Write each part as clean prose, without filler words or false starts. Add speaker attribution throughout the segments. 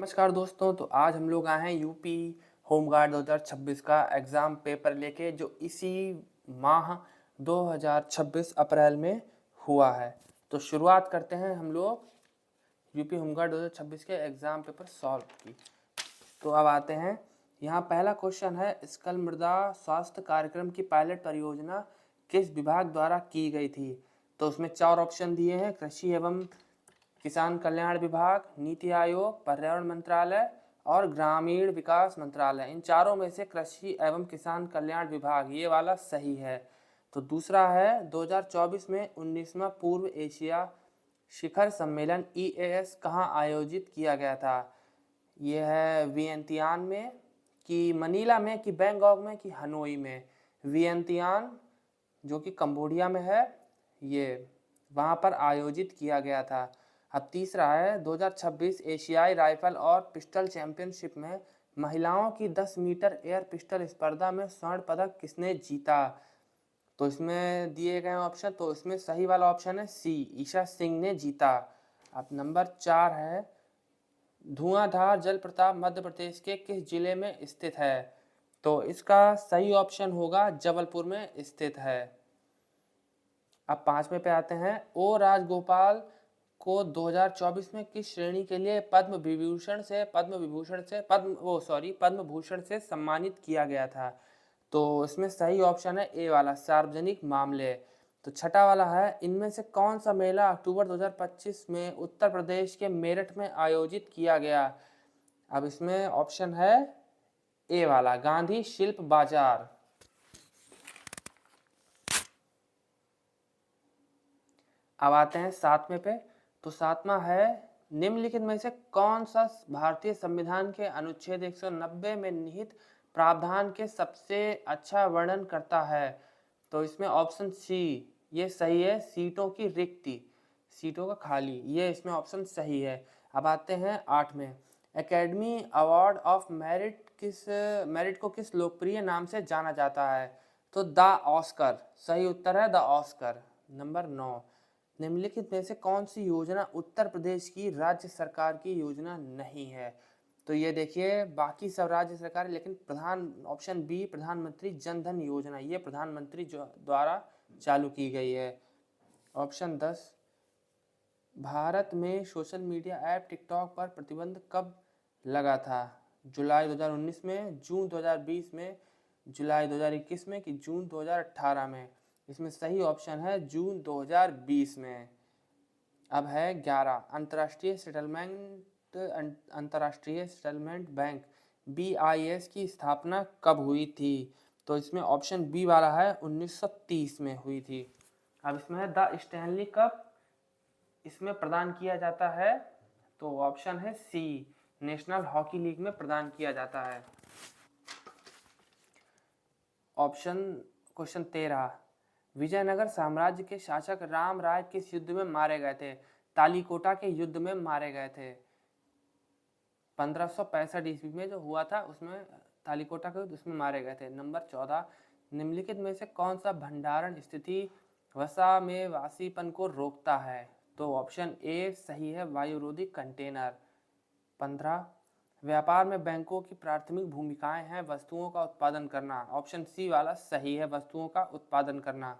Speaker 1: नमस्कार दोस्तों। तो आज हम लोग आए हैं यूपी होमगार्ड 2026 का एग्ज़ाम पेपर लेके, जो इसी माह 2026 अप्रैल में हुआ है। तो शुरुआत करते हैं हम लोग यूपी होमगार्ड 2026 के एग्ज़ाम पेपर सॉल्व की। तो अब आते हैं, यहाँ पहला क्वेश्चन है, स्कल मृदा स्वास्थ्य कार्यक्रम की पायलट परियोजना किस विभाग द्वारा की गई थी। तो उसमें 4 ऑप्शन दिए हैं, कृषि एवं किसान कल्याण विभाग, नीति आयोग, पर्यावरण मंत्रालय और ग्रामीण विकास मंत्रालय। इन चारों में से कृषि एवं किसान कल्याण विभाग ये वाला सही है। तो दूसरा है, 2024 में 19वां पूर्व एशिया शिखर सम्मेलन EAS कहाँ आयोजित किया गया था। ये है वियंतियान में, कि मनीला में, कि बैंकॉक में, कि हनोई में। वियंतियान जो कि कंबोडिया में है, ये वहाँ पर आयोजित किया गया था। अब तीसरा है, 2026 एशियाई राइफल और पिस्टल चैंपियनशिप में महिलाओं की 10 मीटर एयर पिस्टल स्पर्धा में स्वर्ण पदक किसने जीता। तो इसमें दिए गए ऑप्शन, तो इसमें सही वाला ऑप्शन है सी, ईशा सिंह ने जीता। अब नंबर 4 है, धुआंधार जलप्रपात मध्य प्रदेश के किस जिले में स्थित है। तो इसका सही ऑप्शन होगा जबलपुर में स्थित है। अब 5वें पे आते हैं, ओ राजगोपाल को 2024 में किस श्रेणी के लिए पद्म भूषण से सम्मानित किया गया था। तो इसमें सही ऑप्शन है ए वाला, सार्वजनिक मामले। तो छठा वाला है, इनमें से कौन सा मेला अक्टूबर 2025 में उत्तर प्रदेश के मेरठ में आयोजित किया गया। अब इसमें ऑप्शन है ए वाला, गांधी शिल्प बाजार। अब आते हैं 7वें पे। तो 7वां है, निम्नलिखित में से कौन सा भारतीय संविधान के अनुच्छेद 190 में निहित प्रावधान के सबसे अच्छा वर्णन करता है। तो इसमें ऑप्शन सी ये सही है, सीटों की रिक्ति, सीटों का खाली, ये इसमें ऑप्शन सही है। अब आते हैं 8वें, एकेडमी अवार्ड ऑफ मेरिट को किस लोकप्रिय नाम से जाना जाता है। तो द ऑस्कर, सही उत्तर है द ऑस्कर। नंबर 9, निम्नलिखित में से कौन सी योजना उत्तर प्रदेश की राज्य सरकार की योजना नहीं है। तो ये देखिए, बाकी सब राज्य सरकार, लेकिन ऑप्शन बी, प्रधानमंत्री जन धन योजना, ये प्रधानमंत्री द्वारा चालू की गई है। ऑप्शन 10, भारत में सोशल मीडिया ऐप टिकटॉक पर प्रतिबंध कब लगा था। जुलाई 2019 में, जून 2020 में, जुलाई 2021 में, कि जून 2018 में। इसमें सही ऑप्शन है जून 2020 में। अब है 11, अंतर्राष्ट्रीय सेटलमेंट बैंक BIS की स्थापना कब हुई थी। तो इसमें ऑप्शन बी वाला है, 1930 में हुई थी। अब इसमें है, द स्टैनली कप इसमें प्रदान किया जाता है। तो ऑप्शन है सी, नेशनल हॉकी लीग में प्रदान किया जाता है। क्वेश्चन 13, विजयनगर साम्राज्य के शासक राम राय किस युद्ध में मारे गए थे। तालीकोटा के युद्ध में मारे गए थे। 1565 ईस्वी में जो हुआ था, उसमें तालीकोटा के युद्ध, उसमें मारे गए थे। नंबर 14, निम्नलिखित में से कौन सा भंडारण स्थिति वसा में वासीपन को रोकता है। तो ऑप्शन ए सही है, वायुरोधी कंटेनर। 15, व्यापार में बैंकों की प्राथमिक भूमिकाएं हैं वस्तुओं का उत्पादन करना। ऑप्शन सी वाला सही है, वस्तुओं का उत्पादन करना।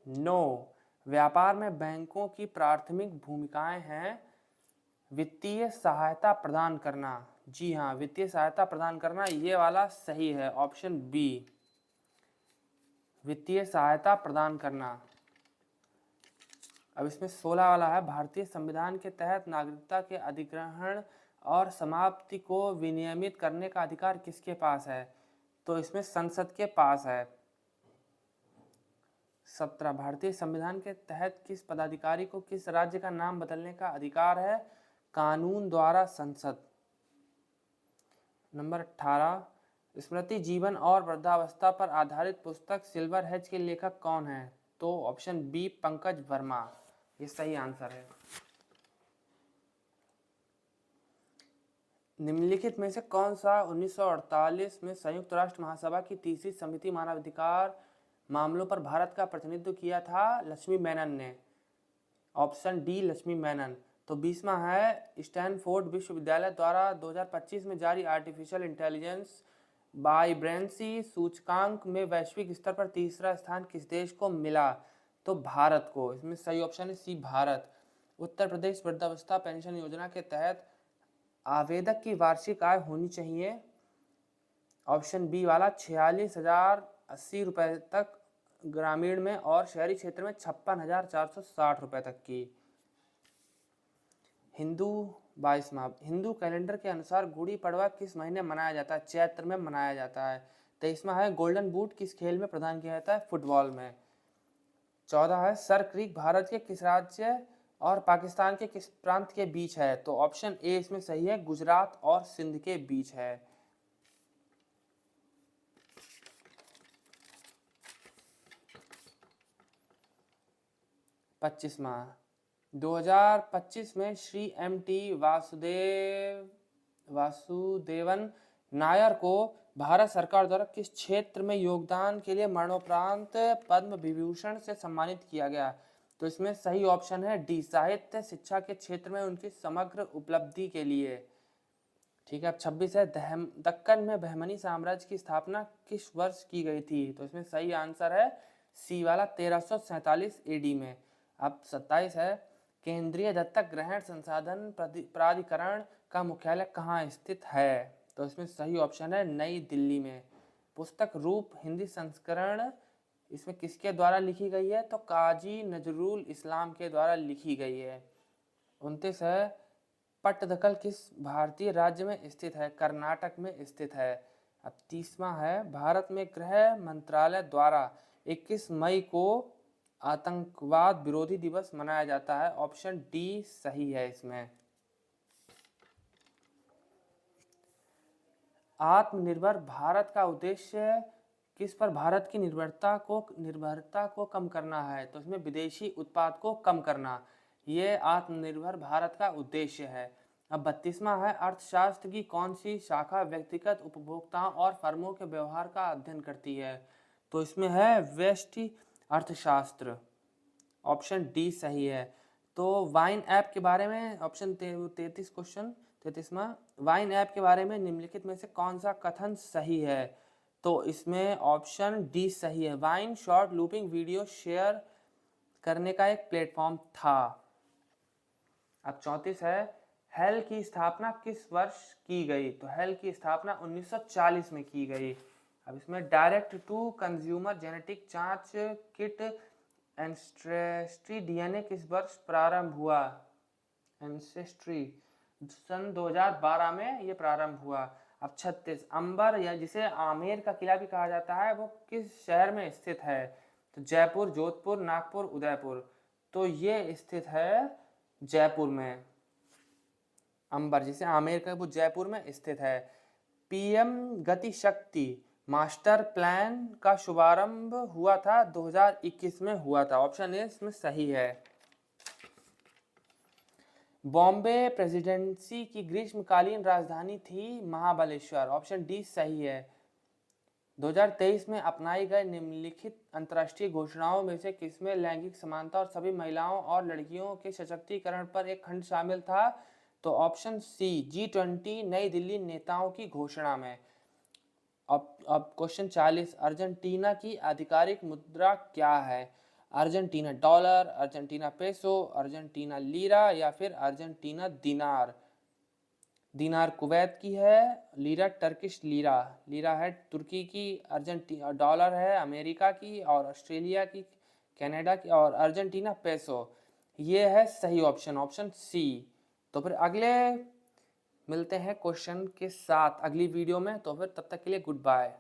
Speaker 1: 9, व्यापार में बैंकों की प्राथमिक भूमिकाएं हैं वित्तीय सहायता प्रदान करना। जी हाँ, वित्तीय सहायता प्रदान करना, ये वाला सही है, ऑप्शन बी, वित्तीय सहायता प्रदान करना। अब इसमें 16 वाला है, भारतीय संविधान के तहत नागरिकता के अधिग्रहण और समाप्ति को विनियमित करने का अधिकार किसके पास है। तो इसमें संसद के पास है। 17, भारतीय संविधान के तहत किस पदाधिकारी को किस राज्य का नाम बदलने का अधिकार है। कानून द्वारा संसद। नंबर 18, स्मृति जीवन और वृद्धावस्था पर आधारित पुस्तक सिल्वर हेज के लेखक कौन है। तो ऑप्शन बी, पंकज वर्मा, ये सही आंसर है। निम्नलिखित में से कौन सा 1948 में संयुक्त राष्ट्र महासभा की तीसरी समिति मानवाधिकार मामलों पर भारत का प्रतिनिधित्व किया था। लक्ष्मी मेनन ने। Option D, Lakshmi Menon. तो 20वां है स्टैनफोर्ड विश्वविद्यालय द्वारा 2025 में जारी आर्टिफिशियल इंटेलिजेंस वाइब्रेंसी सूचकांक में वैश्विक स्तर पर तीसरा स्थान किस देश को मिला? तो भारत को। इसमें सही ऑप्शन है सी, भारत। उत्तर प्रदेश वृद्धावस्था पेंशन योजना के तहत आवेदक की वार्षिक आय होनी चाहिए, ऑप्शन बी वाला 46,080 रुपए तक ग्रामीण में, और शहरी क्षेत्र में 56,460 रुपए तक की। हिंदू 22वां, हिंदू कैलेंडर के अनुसार गुड़ी पड़वा किस महीने मनाया जाता है? चैत्र में मनाया जाता है। 23वां है गोल्डन बूट किस खेल में प्रदान किया जाता है? फुटबॉल में। 14 है सर क्रीक भारत के किस राज्य और पाकिस्तान के किस प्रांत के बीच है? तो ऑप्शन ए इसमें सही है, गुजरात और सिंध के बीच है। 25वां, 2025 में श्री MT वासुदेवन नायर को भारत सरकार द्वारा किस क्षेत्र में योगदान के लिए मरणोपरांत पद्म विभूषण से सम्मानित किया गया? तो इसमें सही ऑप्शन है डी, साहित्य शिक्षा के क्षेत्र में उनकी समग्र उपलब्धि के लिए। ठीक है। अब 26 है दक्कन में बहमनी साम्राज्य की स्थापना किस वर्ष की गई थी? तो इसमें सही आंसर है सी वाला 1347 AD में। अब 27 है केंद्रीय दत्तक ग्रहण संसाधन प्राधिकरण का मुख्यालय कहाँ स्थित है? तो इसमें सही ऑप्शन है नई दिल्ली में। पुस्तक रूप हिंदी संस्करण इसमें किसके द्वारा लिखी गई है? तो काजी नजरुल इस्लाम के द्वारा लिखी गई है। 29 है पट्टदकल किस भारतीय राज्य में स्थित है? कर्नाटक में स्थित है। अब 30वां है भारत में गृह मंत्रालय द्वारा 21 मई को आतंकवाद विरोधी दिवस मनाया जाता है, ऑप्शन डी सही है इसमें। आत्मनिर्भर भारत का उद्देश्य किस पर भारत की निर्भरता को कम करना है? तो इसमें विदेशी उत्पाद को कम करना, ये आत्मनिर्भर भारत का उद्देश्य है। अब 32वां है अर्थशास्त्र की कौन सी शाखा व्यक्तिगत उपभोक्ताओं और फर्मों के व्यवहार का अध्ययन करती है? तो इसमें है व्यष्टि अर्थशास्त्र, ऑप्शन डी सही है। तो वाइन ऐप के बारे में ऑप्शन 33 क्वेश्चन 33वां, वाइन ऐप के बारे में निम्नलिखित में से कौन सा कथन सही है? तो इसमें ऑप्शन डी सही है, wine short looping video share करने का एक प्लेटफॉर्म था। अब 34 है हेल की स्थापना किस वर्ष की गई? तो हेल की स्थापना 1940 में की गई। अब इसमें डायरेक्ट टू कंज्यूमर जेनेटिक जांच किट एंसेस्ट्री DNA किस वर्ष प्रारंभ हुआ? एंसेस्ट्री सन 2012 में ये प्रारंभ हुआ। अब 36 अंबर या जिसे आमेर का किला भी कहा जाता है वो किस शहर में स्थित है? तो जयपुर, जोधपुर, नागपुर, उदयपुर। तो ये स्थित है जयपुर में। अंबर जिसे आमेर का वो जयपुर में स्थित है। PM गति शक्ति मास्टर प्लान का शुभारंभ हुआ था 2021 में हुआ था, ऑप्शन ए इसमें सही है। बॉम्बे प्रेसिडेंसी की ग्रीष्मकालीन राजधानी थी महाबलेश्वर, ऑप्शन डी सही है। 2023 में अपनाई गए निम्नलिखित अंतर्राष्ट्रीय घोषणाओं में से किसमें लैंगिक समानता और सभी महिलाओं और लड़कियों के सशक्तिकरण पर एक खंड शामिल था? तो ऑप्शन सी G20 नई दिल्ली नेताओं की घोषणा में। अब क्वेश्चन 40 अर्जेंटीना की आधिकारिक मुद्रा क्या है? Argentina dollar, Argentina peso, Argentina lira या फिर अर्जेंटीना दिनार। दिनार कुवैत की है, लीरा टर्किश लीरा, लीरा है तुर्की की, अर्जेंटीना डॉलर है अमेरिका की और ऑस्ट्रेलिया की, कनाडा की, और अर्जेंटीना पेसो ये है सही ऑप्शन, ऑप्शन सी। तो फिर अगले मिलते हैं क्वेश्चन के साथ अगली वीडियो में, तो फिर तब तक के लिए गुड बाय।